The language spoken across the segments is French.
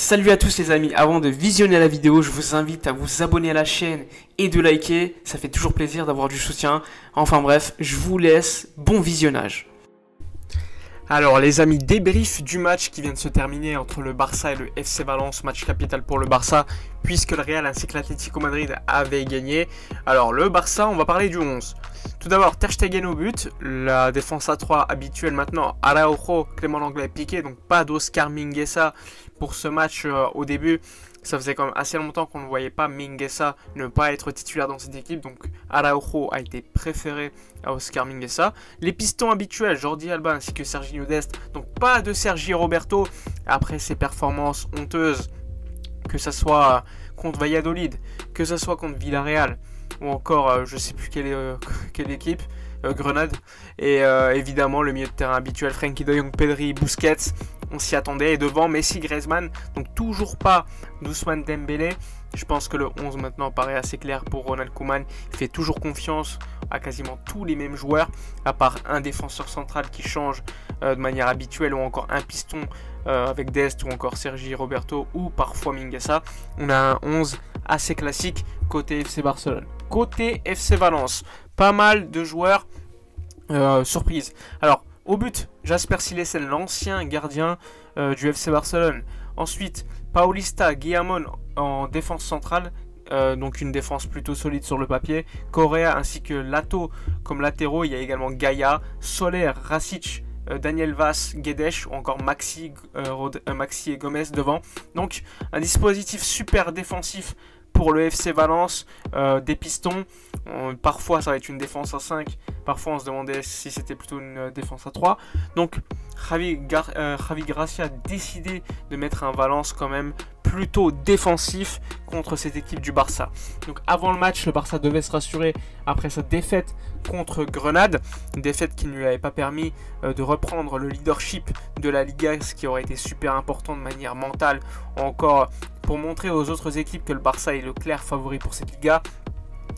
Salut à tous les amis, avant de visionner la vidéo, je vous invite à vous abonner à la chaîne et de liker, ça fait toujours plaisir d'avoir du soutien. Enfin bref, je vous laisse, bon visionnage. Alors les amis, débrief du match qui vient de se terminer entre le Barça et le FC Valence, match capital pour le Barça, puisque le Real ainsi que l'Atlético Madrid avaient gagné. Alors le Barça, on va parler du 11. Tout d'abord, Ter Stegen au but, la défense à 3 habituelle maintenant, Araujo, Clément Lenglet, Piqué, donc pas d'Oscar Mingueza pour ce match au début. Ça faisait quand même assez longtemps qu'on ne voyait pas Mingueza ne pas être titulaire dans cette équipe, donc Araujo a été préféré à Oscar Mingueza. Les pistons habituels, Jordi Alba ainsi que Serginho Dest, donc pas de Sergi Roberto après ses performances honteuses, que ce soit contre Valladolid, que ce soit contre Villarreal, ou encore je ne sais plus quelle équipe, Grenade, et évidemment le milieu de terrain habituel, Frenkie de Jong, Pedri, Busquets, on s'y attendait, et devant Messi, Griezmann, donc toujours pas d'Ousmane Dembélé. Je pense que le 11 maintenant paraît assez clair pour Ronald Koeman. Il fait toujours confiance à quasiment tous les mêmes joueurs, à part un défenseur central qui change de manière habituelle, ou encore un piston avec Dest, ou encore Sergi Roberto, ou parfois Mingueza. On a un 11 assez classique côté FC Barcelone. Côté FC Valence, pas mal de joueurs surprises. Alors, au but, Jasper Cillessen, l'ancien gardien du FC Barcelone. Ensuite, Paulista, Guillamon en défense centrale, donc une défense plutôt solide sur le papier. Correa ainsi que Lato comme latéraux. Il y a également Gaia, Soler, Rasic, Daniel Vaz, Guedes ou encore Maxi et Gomez devant. Donc un dispositif super défensif pour le FC Valence, des pistons. Parfois ça va être une défense à 5, parfois on se demandait si c'était plutôt une défense à 3. Donc Javi Gracia a décidé de mettre un Valence quand même plutôt défensif contre cette équipe du Barça. Donc avant le match, le Barça devait se rassurer après sa défaite contre Grenade, une défaite qui ne lui avait pas permis de reprendre le leadership de la Liga, ce qui aurait été super important de manière mentale, encore pour montrer aux autres équipes que le Barça est le clair favori pour cette Liga.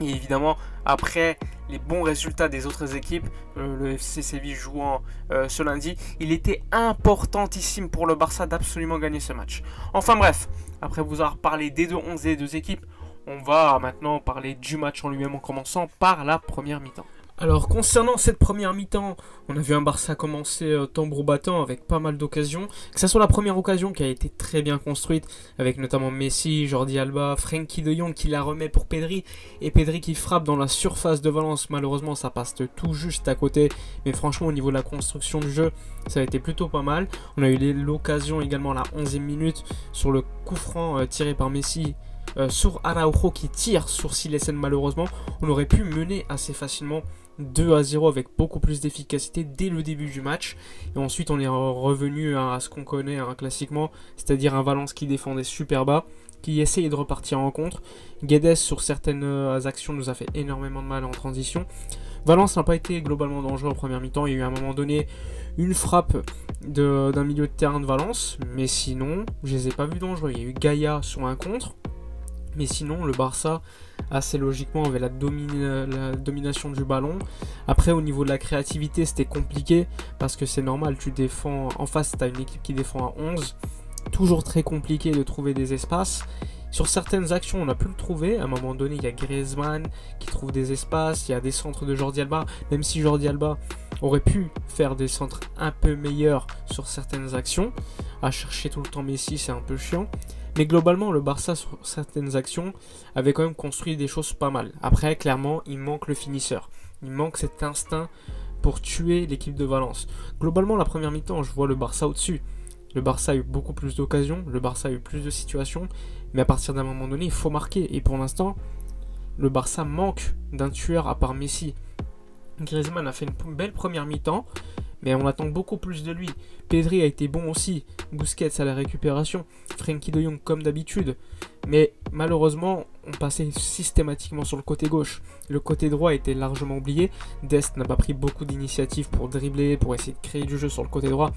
Et évidemment, après les bons résultats des autres équipes, le FC Séville jouant ce lundi, il était importantissime pour le Barça d'absolument gagner ce match. Enfin bref, après vous avoir parlé des deux 11 et des deux équipes, on va maintenant parler du match en lui-même en commençant par la première mi-temps. Alors concernant cette première mi-temps, on a vu un Barça commencer tambour battant avec pas mal d'occasions. Que ce soit la première occasion qui a été très bien construite, avec notamment Messi, Jordi Alba, Frenkie de Jong qui la remet pour Pedri, et Pedri qui frappe dans la surface de Valence. Malheureusement ça passe tout juste à côté, mais franchement au niveau de la construction du jeu, ça a été plutôt pas mal. On a eu l'occasion également à la 11e minute sur le coup franc tiré par Messi, sur Araujo qui tire sur Cillessen. Malheureusement on aurait pu mener assez facilement 2-0 avec beaucoup plus d'efficacité dès le début du match. Et ensuite on est revenu à ce qu'on connaît classiquement, c'est-à-dire un Valence qui défendait super bas, qui essayait de repartir en contre. Guedes sur certaines actions nous a fait énormément de mal en transition. Valence n'a pas été globalement dangereux en première mi-temps. Il y a eu à un moment donné une frappe d'un milieu de terrain de Valence, mais sinon je les ai pas vus dangereux. Il y a eu Gaia sur un contre, mais sinon le Barça assez logiquement avait la domination du ballon. Après au niveau de la créativité c'était compliqué, parce que c'est normal, tu défends en face, tu as une équipe qui défend à 11, toujours très compliqué de trouver des espaces. Sur certaines actions on a pu le trouver, à un moment donné il y a Griezmann qui trouve des espaces, il y a des centres de Jordi Alba, même si Jordi Alba aurait pu faire des centres un peu meilleurs sur certaines actions. À chercher tout le temps Messi c'est un peu chiant. Mais globalement, le Barça, sur certaines actions, avait quand même construit des choses pas mal. Après, clairement, il manque le finisseur. Il manque cet instinct pour tuer l'équipe de Valence. Globalement, la première mi-temps, je vois le Barça au-dessus. Le Barça a eu beaucoup plus d'occasions, le Barça a eu plus de situations. Mais à partir d'un moment donné, il faut marquer. Et pour l'instant, le Barça manque d'un tueur à part Messi. Griezmann a fait une belle première mi-temps, mais on attend beaucoup plus de lui. Pedri a été bon aussi, Busquets à la récupération, Frenkie de Jong comme d'habitude, mais malheureusement on passait systématiquement sur le côté gauche. Le côté droit était largement oublié. Dest n'a pas pris beaucoup d'initiatives pour dribbler, pour essayer de créer du jeu sur le côté droit,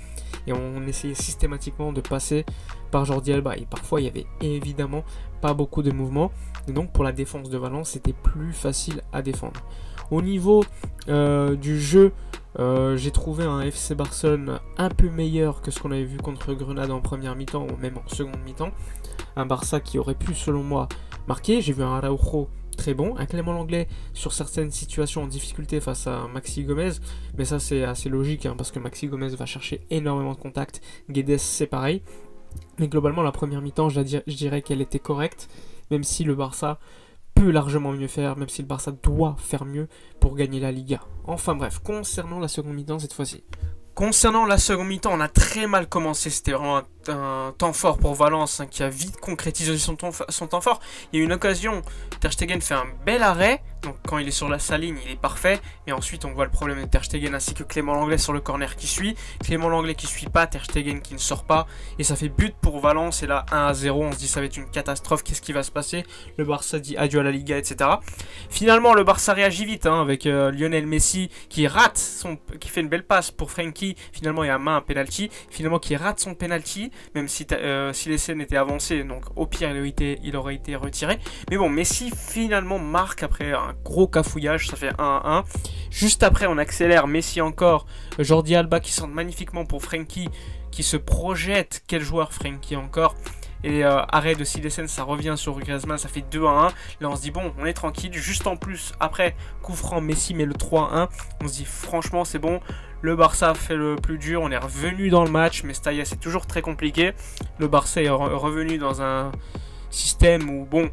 et on essayait systématiquement de passer par Jordi Alba, et parfois il y avait évidemment pas beaucoup de mouvements, et donc pour la défense de Valence c'était plus facile à défendre. Au niveau du jeu, j'ai trouvé un FC Barcelone un peu meilleur que ce qu'on avait vu contre Grenade en première mi-temps ou même en seconde mi-temps. Un Barça qui aurait pu, selon moi, marquer. J'ai vu un Araujo très bon, un Clément Lenglet sur certaines situations en difficulté face à Maxi Gomez, mais ça c'est assez logique parce que Maxi Gomez va chercher énormément de contacts. Guedes c'est pareil, mais globalement la première mi-temps je dirais qu'elle était correcte, même si le Barça peut largement mieux faire, même si le Barça doit faire mieux pour gagner la Liga. Enfin bref, concernant la seconde mi-temps cette fois-ci. Concernant la seconde mi-temps, on a très mal commencé, c'était vraiment un temps fort pour Valence qui a vite concrétisé son temps fort. Il y a eu une occasion, Ter Stegen fait un bel arrêt, donc quand il est sur sa ligne il est parfait, mais ensuite on voit le problème de Ter Stegen ainsi que Clément Lenglet sur le corner qui suit, Clément Lenglet qui suit pas, Ter Stegen qui ne sort pas, et ça fait but pour Valence, et là 1-0, on se dit ça va être une catastrophe, qu'est-ce qui va se passer, le Barça dit adieu à la Liga, etc. Finalement le Barça réagit vite avec Lionel Messi qui qui fait une belle passe pour Frenkie, finalement il y a un penalty, finalement qui rate son penalty, même si l'essai était avancé, donc au pire il aurait été retiré. Mais bon, Messi finalement marque après un gros cafouillage, ça fait 1-1. Juste après on accélère, Messi encore, Jordi Alba qui centre magnifiquement pour Frenkie, qui se projette, quel joueur Frenkie encore. Et arrêt de Silesen, ça revient sur Griezmann, ça fait 2-1. Là on se dit bon, on est tranquille. Juste en plus, après, coup franc, Messi met le 3-1. On se dit franchement c'est bon. Le Barça fait le plus dur, on est revenu dans le match. Mais Staya c'est toujours très compliqué. Le Barça est revenu dans un système où bon,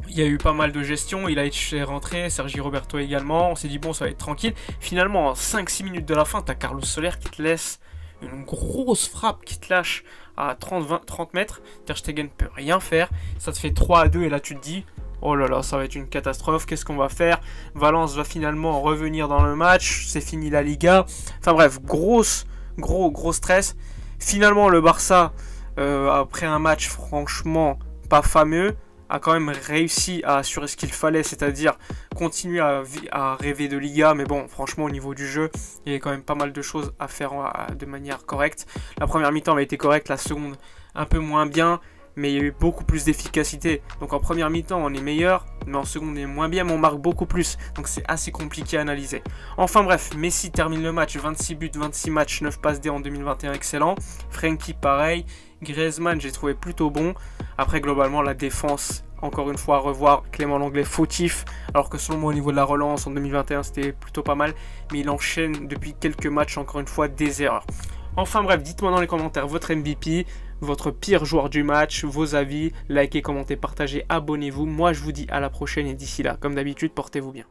il y a eu pas mal de gestion. Il a été rentré, Sergi Roberto également. On s'est dit bon, ça va être tranquille. Finalement, en 5-6 minutes de la fin, t'as Carlos Soler qui te laisse une grosse frappe qui te lâche à 30 mètres. Ter Stegen peut rien faire. Ça te fait 3-2 et là tu te dis oh là là, ça va être une catastrophe. Qu'est-ce qu'on va faire? Valence va finalement revenir dans le match. C'est fini la Liga. Enfin bref, gros stress. Finalement le Barça, après un match franchement pas fameux, a quand même réussi à assurer ce qu'il fallait, c'est-à-dire continuer à rêver de Liga, mais bon, franchement, au niveau du jeu, il y a quand même pas mal de choses à faire de manière correcte. La première mi-temps avait été correcte, la seconde un peu moins bien, mais il y a eu beaucoup plus d'efficacité. Donc en première mi-temps, on est meilleur, mais en seconde, on est moins bien, mais on marque beaucoup plus. Donc c'est assez compliqué à analyser. Enfin bref, Messi termine le match, 26 buts, 26 matchs, 9 passes D en 2021, excellent. Frenkie, pareil. Griezmann, j'ai trouvé plutôt bon. Après, globalement, la défense, encore une fois, à revoir. Clément Lenglet fautif, alors que selon moi, au niveau de la relance, en 2021, c'était plutôt pas mal. Mais il enchaîne depuis quelques matchs, encore une fois, des erreurs. Enfin bref, dites-moi dans les commentaires votre MVP, votre pire joueur du match, vos avis. Likez, commentez, partagez, abonnez-vous. Moi, je vous dis à la prochaine et d'ici là, comme d'habitude, portez-vous bien.